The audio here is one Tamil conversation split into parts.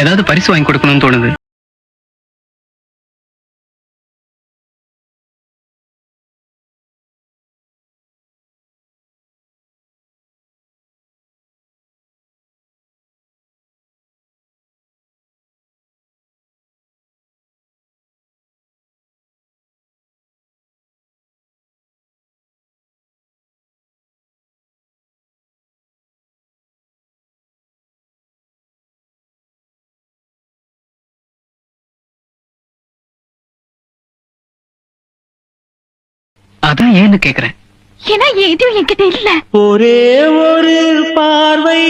ஏதாவது பரிசு வாங்கி கொடுக்கணும்னு தோணுது. அதான் ஏன்னு கேக்குறேன். ஏன்னா எதுவும் என்கிட்ட இல்ல. ஒரே ஒரு பார்வை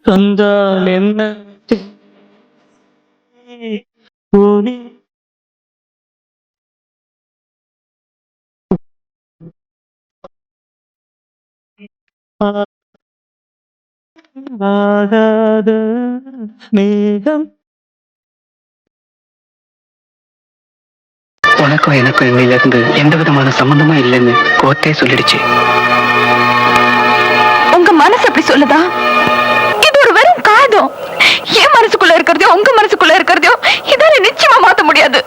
தந்தால் என்ன ஆகாத மேகம். உனக்கும் எனக்கும் இன்னையில இருந்து எந்த விதமான சம்பந்தமா இல்லைன்னு கோர்ட்டே சொல்லிடுச்சு. உங்க மனசு அப்படி சொல்லுதா? இது ஒரு வெறும் காதம். என் மனசுக்குள்ள இருக்கிறதையும் உங்க மனசுக்குள்ள இருக்கிறதையும் இதால நிச்சயமா மாத்த முடியாது.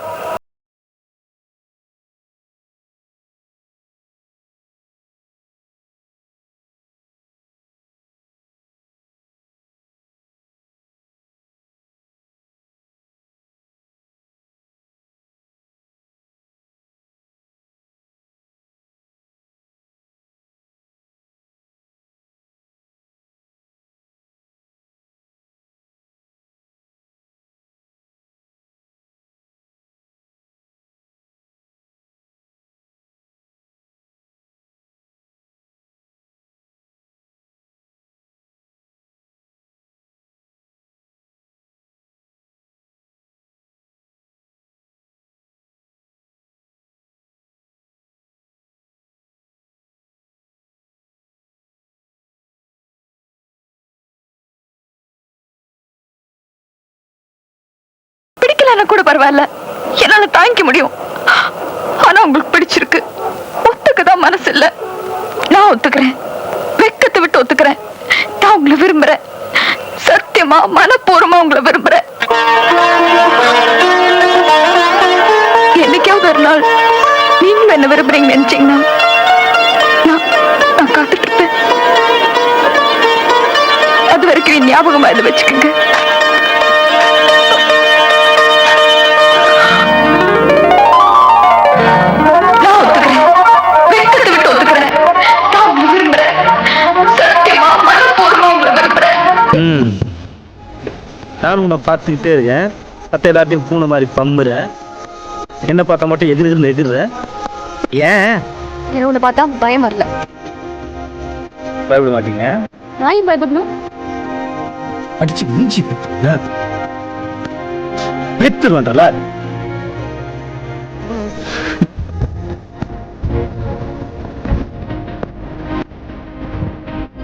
கூட பரவாயில்ல, என்னால தாங்கிக்க முடியும். ஆனா உங்களுக்கு பிடிச்சிருக்கு, ஒத்துக்கதான் மனசு இல்ல. நான் ஒத்துக்கிறேன், வெக்கத்தை விட்டு ஒத்துக்கிறேன். நான் உங்களை விரும்புறேன், சத்தியமா மனப்பூர்வமா உங்களை விரும்புறேன். என்னைக்காவது ஒரு நாள் நீங்களும் என்ன விரும்புறீங்கன்னு நினைச்சீங்கன்னா நான் காத்துட்டு இருப்பேன். அது வரைக்கும் ஞாபகமா இதை வச்சுக்கோங்க. நான் உன்னை பார்த்துக்கிட்டே இருக்கேன், மற்ற எல்லாத்தையும் பூனை மாதிரி பம்புற. என்ன பார்த்தா மட்டும் எதிர்ற ஏன்? உன்னை பார்த்தா பயம் வரல. பயப்பட மாட்டீங்க? நான் பயப்படணும். அடிச்சு மூஞ்சி பெற்றுருவேன்ல.